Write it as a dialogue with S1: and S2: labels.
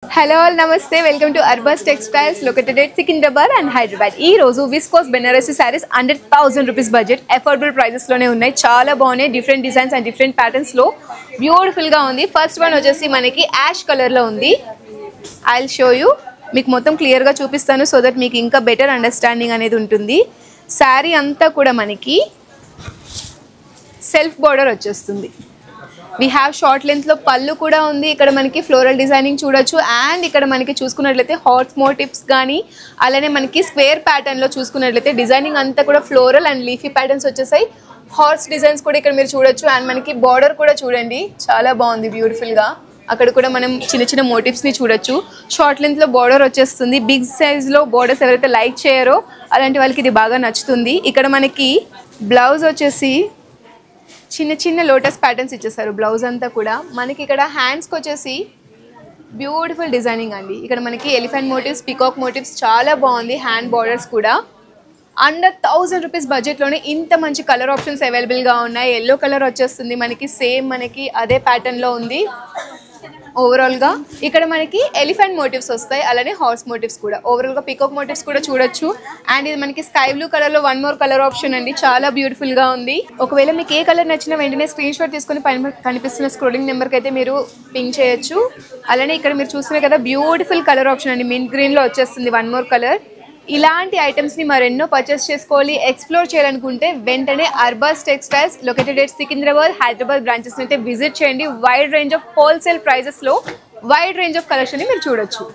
S1: Hello all, namaste. Welcome to Arbas Textiles located at Secunderabad and Hyderabad. ఈ రోజు viscose Banarasi sarees under 1000 rupees budget affordable prices లోనే ఉన్నాయి. చాలా బాగున్నాయి. Different designs and different patterns లో beautiful గా ఉంది. ఫస్ట్ వన్ వచ్చేసి మనకి యాష్ కలర్ లో ఉంది. I'll show you. మీకు మొత్తం క్లియర్ గా చూపిస్తాను సో దట్ మీకు ఇంకా బెటర్ అండర్స్టాండింగ్ అనేది ఉంటుంది. సారీ అంతా కూడా మనకి సెల్ఫ్ బోర్డర్ వచ్చేస్తుంది. We have short length లో పళ్ళు కూడా ఉంది. ఇక్కడ మనకి ఫ్లోరల్ డిజైనింగ్ చూడొచ్చు అండ్ ఇక్కడ మనకి చూసుకున్నట్లయితే హార్ట్ మోటివ్స్ కానీ అలానే మనకి స్క్వేర్ ప్యాటర్న్ లో చూసుకున్నట్లయితే డిజైనింగ్ అంతా కూడా ఫ్లోరల్ అండ్ లీఫీ ప్యాటర్న్స్ వచ్చేసాయి. హార్ట్స్ డిజైన్స్ కూడా ఇక్కడ మీరు చూడొచ్చు అండ్ మనకి బార్డర్ కూడా చూడండి చాలా బాగుంది బ్యూటిఫుల్ గా. అక్కడ కూడా మనం చిన్న చిన్న మోటివ్స్ ని చూడొచ్చు. షార్ట్ లెంత్ లో బార్డర్ వచ్చేస్తుంది. బిగ్ సైజ్ లో బార్డర్స్ ఎవరైతే లైక్ చేయరో అలాంటి వాళ్ళకి ఇది బాగా నచ్చుతుంది. ఇక్కడ మనకి బ్లౌజ్ వచ్చేసి చిన్న చిన్న లోటస్ ప్యాటర్న్స్ ఇచ్చేసారు. బ్లౌజ్ అంతా కూడా మనకి ఇక్కడ హ్యాండ్స్కి వచ్చేసి బ్యూటిఫుల్ డిజైనింగ్ అండి. ఇక్కడ మనకి ఎలిఫెంట్ మోటివ్స్, పికాక్ మోటివ్స్ చాలా బాగుంది. హ్యాండ్ బార్డర్స్ కూడా అండర్ 1000 రూపీస్ బడ్జెట్లోనే ఇంత మంచి కలర్ ఆప్షన్స్ అవైలబుల్గా ఉన్నాయి. ఎల్లో కలర్ వచ్చేస్తుంది మనకి, సేమ్ మనకి అదే ప్యాటర్న్లో ఉంది. ఓవరాల్గా ఇక్కడ మనకి ఎలిఫెంట్ మోటివ్స్ వస్తాయి, అలానే హార్స్ మోటివ్స్ కూడా. ఓవరాల్గా పికాక్ మోటివ్స్ కూడా చూడొచ్చు అండ్ ఇది మనకి స్కై బ్లూ కలర్లో వన్ మోర్ కలర్ ఆప్షన్ అండి. చాలా బ్యూటిఫుల్గా ఉంది. ఒకవేళ మీకు ఏ కలర్ నచ్చినా వెంటనే స్క్రీన్ షాట్ తీసుకొని పైన కనిపిస్తున్న స్క్రోలింగ్ నెంబర్కి అయితే మీరు పింక్ చేయొచ్చు. అలానే ఇక్కడ మీరు చూస్తున్నారు కదా బ్యూటిఫుల్ కలర్ ఆప్షన్ అండి. మింట్ గ్రీన్లో వచ్చేస్తుంది వన్ మోర్ కలర్. ఇలాంటి ఐటమ్స్ని మరెన్నో పర్చేస్ చేసుకోవాలి, ఎక్స్ప్లోర్ చేయాలనుకుంటే వెంటనే Arbaz textiles located at Secunderabad, Hyderabad బ్రాంచెస్ని అయితే విజిట్ చేయండి. వైడ్ రేంజ్ ఆఫ్ హోల్సేల్ ప్రైజెస్లో వైడ్ రేంజ్ ఆఫ్ కలెక్షన్ని మీరు చూడొచ్చు.